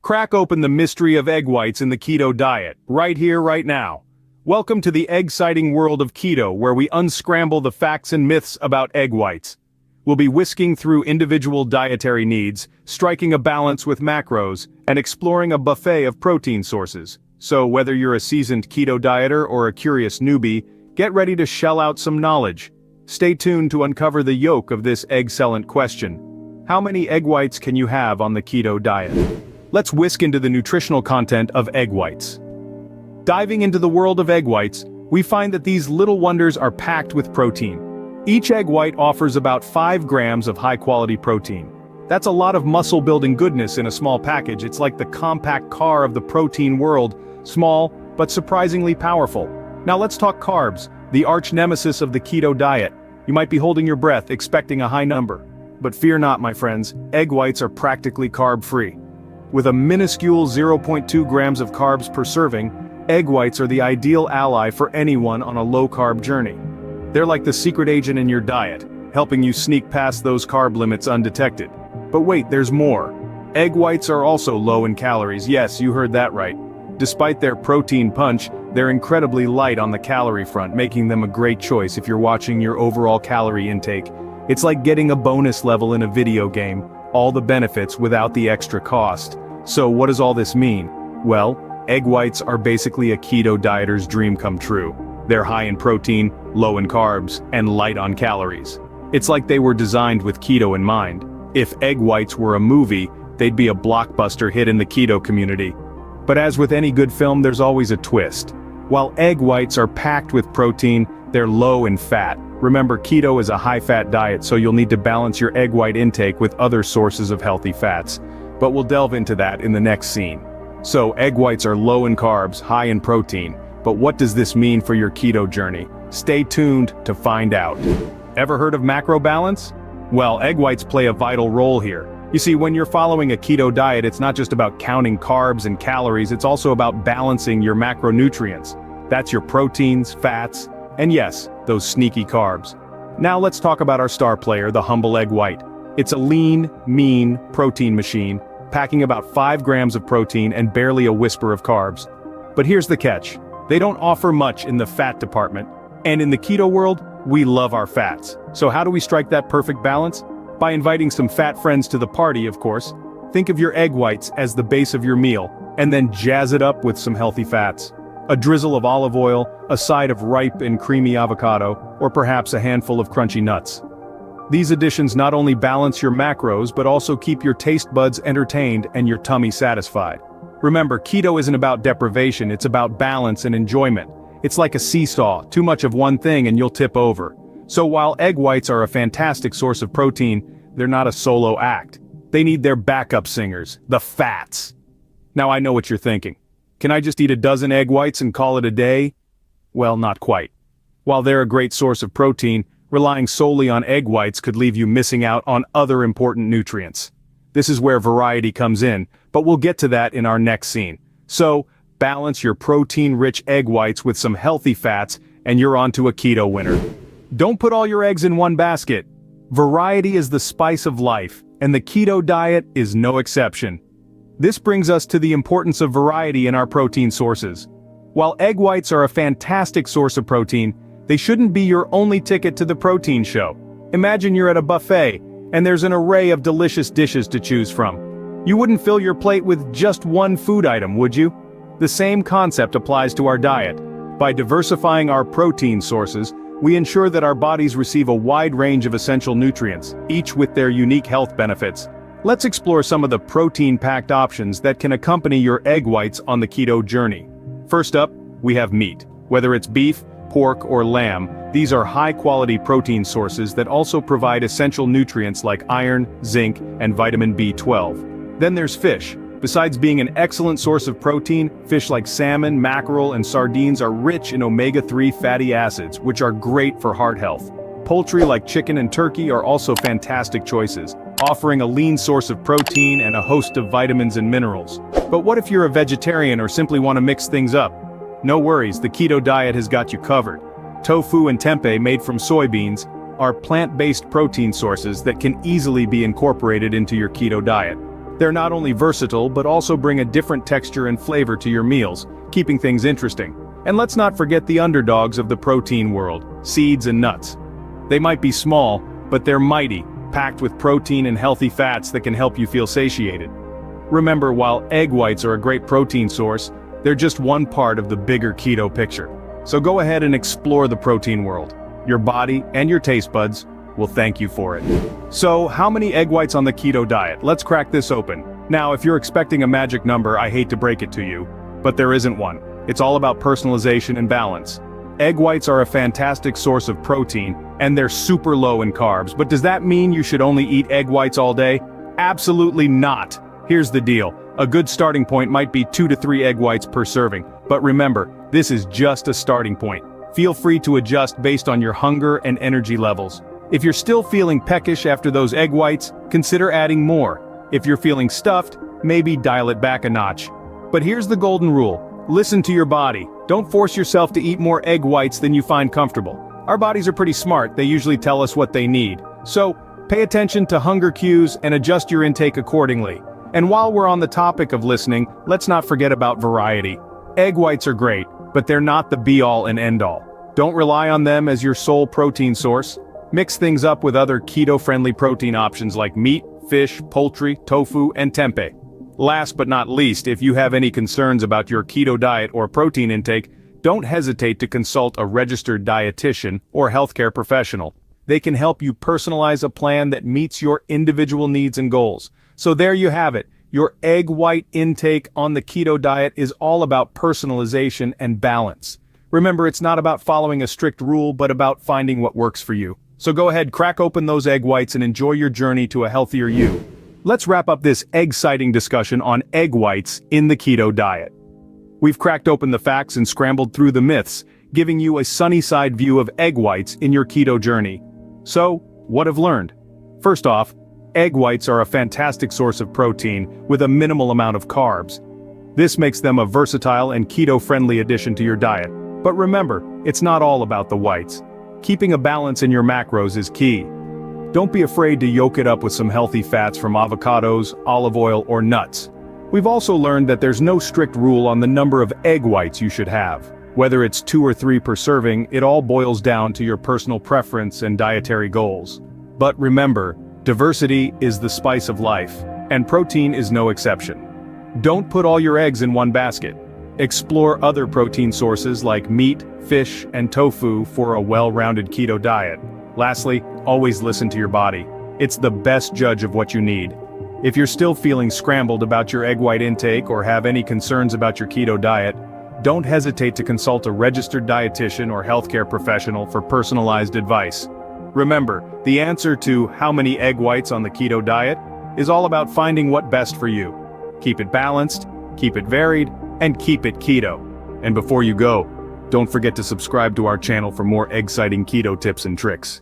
Crack open the mystery of egg whites in the keto diet, right here, right now. Welcome to the egg-citing world of keto, where we unscramble the facts and myths about egg whites. We'll be whisking through individual dietary needs, striking a balance with macros, and exploring a buffet of protein sources. So whether you're a seasoned keto dieter or a curious newbie, get ready to shell out some knowledge. Stay tuned to uncover the yolk of this excellent question. How many egg whites can you have on the keto diet? Let's whisk into the nutritional content of egg whites. Diving into the world of egg whites, we find that these little wonders are packed with protein. Each egg white offers about 5 grams of high-quality protein. That's a lot of muscle-building goodness in a small package. It's like the compact car of the protein world, small, but surprisingly powerful. Now let's talk carbs, the arch nemesis of the keto diet. You might be holding your breath, expecting a high number. But fear not, my friends, egg whites are practically carb-free. With a minuscule 0.2 grams of carbs per serving, egg whites are the ideal ally for anyone on a low-carb journey. They're like the secret agent in your diet, helping you sneak past those carb limits undetected. But wait, there's more. Egg whites are also low in calories. Yes, you heard that right. Despite their protein punch, they're incredibly light on the calorie front, making them a great choice if you're watching your overall calorie intake. It's like getting a bonus level in a video game, all the benefits without the extra cost. So what does all this mean? Well, egg whites are basically a keto dieter's dream come true. They're high in protein, low in carbs, and light on calories. It's like they were designed with keto in mind. If egg whites were a movie, they'd be a blockbuster hit in the keto community. But as with any good film, there's always a twist. While egg whites are packed with protein, they're low in fat. Remember, keto is a high-fat diet, so you'll need to balance your egg white intake with other sources of healthy fats. But we'll delve into that in the next scene. So, egg whites are low in carbs, high in protein. But what does this mean for your keto journey? Stay tuned to find out. Ever heard of macro balance? Well, egg whites play a vital role here. You see, when you're following a keto diet, it's not just about counting carbs and calories, it's also about balancing your macronutrients. That's your proteins, fats, and yes, those sneaky carbs. Now let's talk about our star player, the humble egg white. It's a lean, mean protein machine, packing about 5 grams of protein and barely a whisper of carbs. But here's the catch. They don't offer much in the fat department. And in the keto world, we love our fats. So how do we strike that perfect balance? By inviting some fat friends to the party, of course. Think of your egg whites as the base of your meal, and then jazz it up with some healthy fats. A drizzle of olive oil, a side of ripe and creamy avocado, or perhaps a handful of crunchy nuts. These additions not only balance your macros but also keep your taste buds entertained and your tummy satisfied. Remember, keto isn't about deprivation, it's about balance and enjoyment. It's like a seesaw, too much of one thing and you'll tip over. So while egg whites are a fantastic source of protein, they're not a solo act. They need their backup singers, the fats. Now I know what you're thinking. Can I just eat a dozen egg whites and call it a day? Well, not quite. While they're a great source of protein, relying solely on egg whites could leave you missing out on other important nutrients. This is where variety comes in, but we'll get to that in our next scene. So, balance your protein-rich egg whites with some healthy fats, and you're onto a keto winner. Don't put all your eggs in one basket. Variety is the spice of life, and the keto diet is no exception. This brings us to the importance of variety in our protein sources. While egg whites are a fantastic source of protein, they shouldn't be your only ticket to the protein show. Imagine you're at a buffet, and there's an array of delicious dishes to choose from. You wouldn't fill your plate with just one food item, would you? The same concept applies to our diet. By diversifying our protein sources, we ensure that our bodies receive a wide range of essential nutrients, each with their unique health benefits. Let's explore some of the protein-packed options that can accompany your egg whites on the keto journey. First up, we have meat. Whether it's beef, pork, or lamb, these are high-quality protein sources that also provide essential nutrients like iron, zinc, and vitamin B12. Then there's fish. Besides being an excellent source of protein, fish like salmon, mackerel, and sardines are rich in omega-3 fatty acids, which are great for heart health. Poultry like chicken and turkey are also fantastic choices, offering a lean source of protein and a host of vitamins and minerals. But what if you're a vegetarian or simply want to mix things up? No worries, the keto diet has got you covered. Tofu and tempeh, made from soybeans, are plant-based protein sources that can easily be incorporated into your keto diet. They're not only versatile but also bring a different texture and flavor to your meals, keeping things interesting. And let's not forget the underdogs of the protein world, seeds and nuts. They might be small, but they're mighty, packed with protein and healthy fats that can help you feel satiated. Remember, while egg whites are a great protein source, they're just one part of the bigger keto picture. So go ahead and explore the protein world. Your body and your taste buds will thank you for it. So, how many egg whites on the keto diet? Let's crack this open. Now, if you're expecting a magic number, I hate to break it to you, but there isn't one. It's all about personalization and balance. Egg whites are a fantastic source of protein, and they're super low in carbs, but does that mean you should only eat egg whites all day? Absolutely not. Here's the deal. A good starting point might be 2 to 3 egg whites per serving, but remember, this is just a starting point. Feel free to adjust based on your hunger and energy levels. If you're still feeling peckish after those egg whites, consider adding more. If you're feeling stuffed, maybe dial it back a notch. But here's the golden rule. Listen to your body. Don't force yourself to eat more egg whites than you find comfortable. Our bodies are pretty smart, they usually tell us what they need. So, pay attention to hunger cues and adjust your intake accordingly. And while we're on the topic of listening, let's not forget about variety. Egg whites are great, but they're not the be-all and end-all. Don't rely on them as your sole protein source. Mix things up with other keto-friendly protein options like meat, fish, poultry, tofu, and tempeh. Last but not least, if you have any concerns about your keto diet or protein intake, don't hesitate to consult a registered dietitian or healthcare professional. They can help you personalize a plan that meets your individual needs and goals. So there you have it. Your egg white intake on the keto diet is all about personalization and balance. Remember, it's not about following a strict rule, but about finding what works for you. So go ahead, crack open those egg whites and enjoy your journey to a healthier you. Let's wrap up this egg-citing discussion on egg whites in the keto diet. We've cracked open the facts and scrambled through the myths, giving you a sunny-side view of egg whites in your keto journey. So, what have learned? First off, egg whites are a fantastic source of protein with a minimal amount of carbs. This makes them a versatile and keto-friendly addition to your diet. But remember, it's not all about the whites. Keeping a balance in your macros is key. Don't be afraid to yolk it up with some healthy fats from avocados, olive oil, or nuts. We've also learned that there's no strict rule on the number of egg whites you should have. Whether it's 2 or 3 per serving, it all boils down to your personal preference and dietary goals. But remember, diversity is the spice of life, and protein is no exception. Don't put all your eggs in one basket. Explore other protein sources like meat, fish, and tofu for a well-rounded keto diet. Lastly, always listen to your body. It's the best judge of what you need. If you're still feeling scrambled about your egg white intake or have any concerns about your keto diet, don't hesitate to consult a registered dietitian or healthcare professional for personalized advice. Remember, the answer to how many egg whites on the keto diet is all about finding what best for you. Keep it balanced, keep it varied, and keep it keto. And before you go, don't forget to subscribe to our channel for more egg-citing keto tips and tricks.